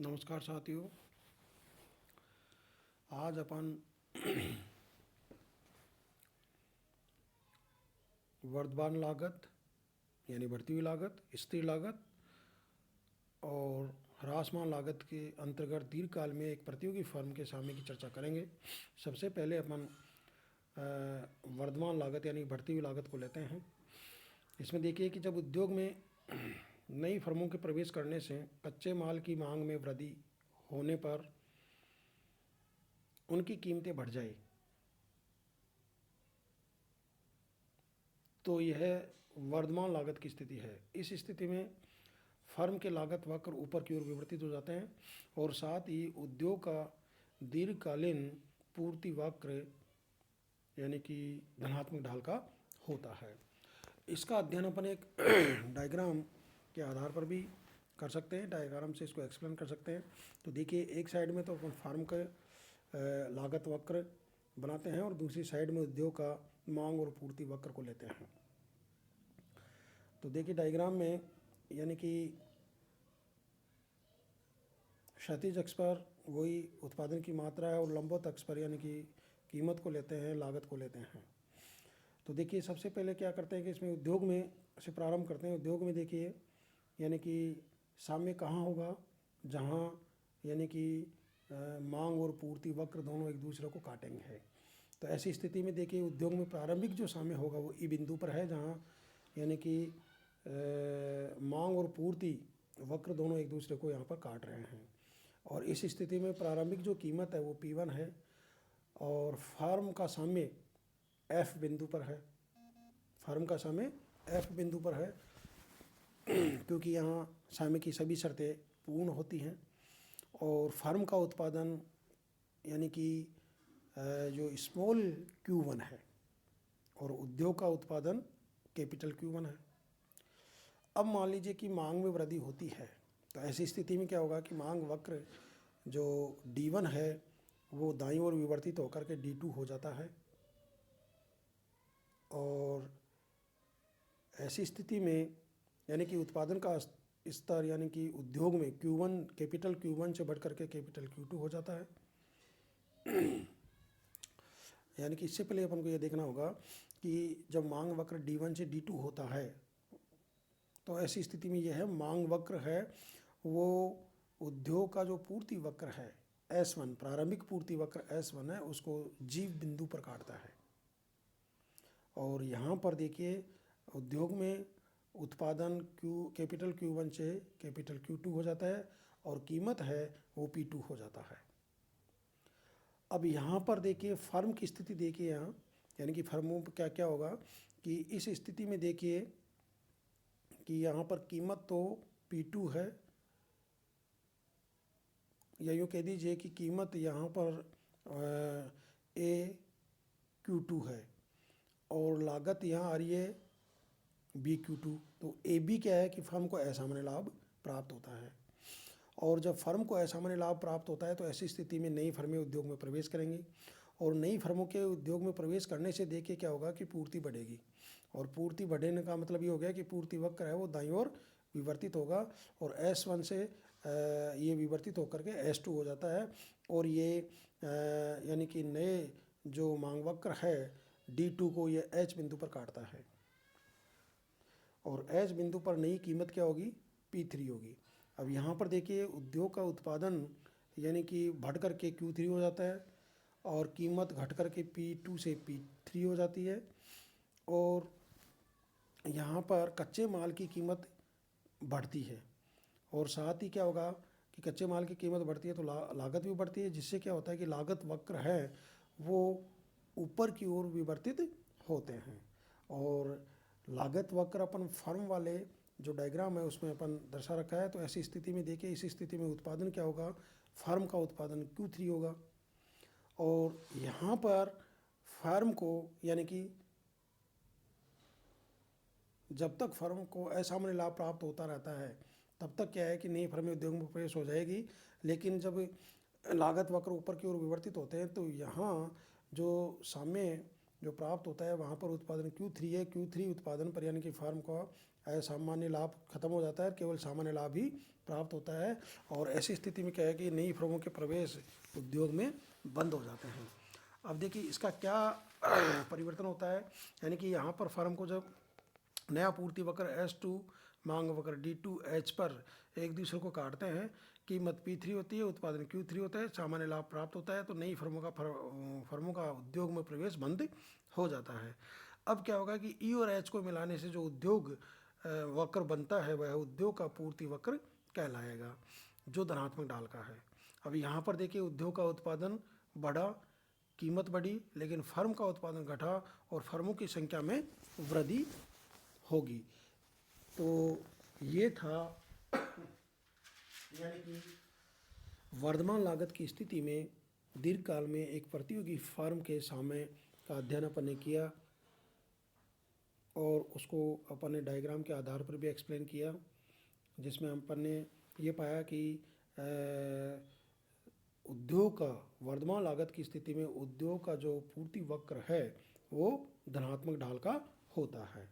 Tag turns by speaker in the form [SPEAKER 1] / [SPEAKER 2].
[SPEAKER 1] नमस्कार साथियों। आज अपन वर्तमान लागत यानी बढ़ती हुई लागत, स्थिर लागत और ह्रासमान लागत के अंतर्गत दीर्घकाल में एक प्रतियोगी फर्म के सामने की चर्चा करेंगे। सबसे पहले अपन वर्तमान लागत यानी बढ़ती हुई लागत को लेते हैं। इसमें देखिए कि जब उद्योग में नई फर्मों के प्रवेश करने से कच्चे माल की मांग में वृद्धि होने पर उनकी कीमतें बढ़ जाए तो यह वर्तमान लागत की स्थिति है। इस स्थिति में फर्म के लागत वक्र ऊपर की ओर विवर्तित हो जाते हैं और साथ ही उद्योग का दीर्घकालीन पूर्ति वक्र यानी कि धनात्मक ढाल का होता है। इसका अध्ययन अपन एक डायग्राम के आधार पर भी कर सकते हैं, डायग्राम से इसको एक्सप्लेन कर सकते हैं। तो देखिए, एक साइड में तो अपन फार्म का लागत वक्र बनाते हैं और दूसरी साइड में उद्योग का मांग और पूर्ति वक्र को लेते हैं। तो देखिए डायग्राम में यानी कि क्षैतिज अक्ष पर वही उत्पादन की मात्रा है और लंबवत अक्ष पर यानी कि कीमत को लेते हैं, लागत को लेते हैं। तो देखिए सबसे पहले क्या करते हैं कि इसमें उद्योग में से प्रारंभ करते हैं। उद्योग में देखिए यानी कि साम्य कहाँ होगा, जहाँ यानी कि मांग और पूर्ति वक्र दोनों एक दूसरे को काटेंगे। तो ऐसी स्थिति में देखिए उद्योग में प्रारंभिक जो साम्य होगा वो ई बिंदु पर है, जहाँ यानी कि मांग और पूर्ति वक्र दोनों एक दूसरे को यहाँ पर काट रहे हैं। और इस स्थिति में प्रारंभिक जो कीमत है वो P1 है और फर्म का साम्य F बिंदु पर है। फर्म का साम्य F बिंदु पर है क्योंकि यहाँ साम्य की सभी शर्तें पूर्ण होती हैं। और फर्म का उत्पादन यानी कि जो स्मॉल Q1 है और उद्योग का उत्पादन कैपिटल Q1 है। अब मान लीजिए कि मांग में वृद्धि होती है, तो ऐसी स्थिति में क्या होगा कि मांग वक्र जो D1 है वो दाईं ओर विवर्तित होकर के D2 हो जाता है। और ऐसी स्थिति में यानी कि उत्पादन का स्तर यानी कि उद्योग में Q1 कैपिटल Q1 से बढ़ करके कैपिटल Q2 हो जाता है। यानी कि इससे पहले अपन को ये देखना होगा कि जब मांग वक्र D1 से D2 होता है तो ऐसी स्थिति में यह है मांग वक्र है वो उद्योग का जो पूर्ति वक्र है S1, प्रारंभिक पूर्ति वक्र S1 है, उसको G बिंदु पर काटता है। और यहाँ पर देखिए उद्योग में उत्पादन कैपिटल Q1 से कैपिटल Q2 हो जाता है और कीमत है वो P2 हो जाता है। अब यहाँ पर देखिए फर्म की स्थिति देखिए यहाँ, यानी कि फर्मों पर क्या क्या होगा कि इस स्थिति में देखिए कि यहाँ पर कीमत तो P2 है, या यूँ कह दीजिए कि कीमत यहाँ पर AQ2 है और लागत यहाँ आ रही है BQ2। तो AB क्या है कि फर्म को असामान्य लाभ प्राप्त होता है। और जब फर्म को असामान्य लाभ प्राप्त होता है तो ऐसी स्थिति में नई फर्में उद्योग में प्रवेश करेंगी और नई फर्मों के उद्योग में प्रवेश करने से देखिए क्या होगा कि पूर्ति बढ़ेगी। और पूर्ति बढ़ने का मतलब ये हो गया कि पूर्ति वक्र है वो दाईं ओर विवर्तित होगा और S1 से ये विवर्तित होकर के S2 हो जाता है। और ये यानी कि नए जो मांग वक्र है D2 को ये H बिंदु पर काटता है और H बिंदु पर नई कीमत क्या होगी, P3 होगी। अब यहाँ पर देखिए उद्योग का उत्पादन यानी कि बढ़ कर के Q3 हो जाता है और कीमत घट कर के P2 से P3 हो जाती है। और यहाँ पर कच्चे माल की कीमत बढ़ती है और साथ ही क्या होगा कि कच्चे माल की कीमत बढ़ती है तो लागत भी बढ़ती है, जिससे क्या होता है कि लागत वक्र है वो ऊपर की ओर विवर्तित होते हैं। और लागत वक्र अपन फर्म वाले जो डायग्राम है उसमें अपन दर्शा रखा है। तो ऐसी स्थिति में देखिए इस स्थिति में उत्पादन क्या होगा, फर्म का उत्पादन Q3 होगा। और यहाँ पर फर्म को यानी कि जब तक फर्म को असामान्य लाभ प्राप्त होता रहता है तब तक क्या है कि नई फर्में उद्योग में प्रवेश हो जाएगी। लेकिन जब लागत वक्र ऊपर की ओर विवर्तित होते हैं तो यहाँ जो साम्य जो प्राप्त होता है वहाँ पर उत्पादन Q3 है। Q3 उत्पादन पर यानी कि फर्म का असामान्य लाभ खत्म हो जाता है, केवल सामान्य लाभ ही प्राप्त होता है। और ऐसी स्थिति में क्या है कि नई फर्मों के प्रवेश उद्योग में बंद हो जाते हैं। अब देखिए इसका क्या परिवर्तन होता है, यानी कि यहाँ पर फर्म को जब नया पूर्ति वक्र S2 मांग वक्र D2H पर एक दूसरे को काटते हैं, कीमत P3 होती है, उत्पादन Q3 होता है, सामान्य लाभ प्राप्त होता है, तो नई फर्मों का उद्योग में प्रवेश बंद हो जाता है। अब क्या होगा कि E और H को मिलाने से जो उद्योग वक्र बनता है वह उद्योग का पूर्ति वक्र कहलाएगा, जो धनात्मक ढाल का है। अब यहाँ पर देखिए उद्योग का उत्पादन बढ़ा, कीमत बढ़ी, लेकिन फर्म का उत्पादन घटा और फर्मों की संख्या में वृद्धि होगी। तो ये था यानी कि वर्तमान लागत की स्थिति में दीर्घकाल में एक प्रतियोगी फर्म के सामने का अध्ययन अपन ने किया और उसको अपन ने डायग्राम के आधार पर भी एक्सप्लेन किया, जिसमें अपन ने ये पाया कि उद्योग का वर्तमान लागत की स्थिति में उद्योग का जो पूर्ति वक्र है वो धनात्मक ढाल का होता है।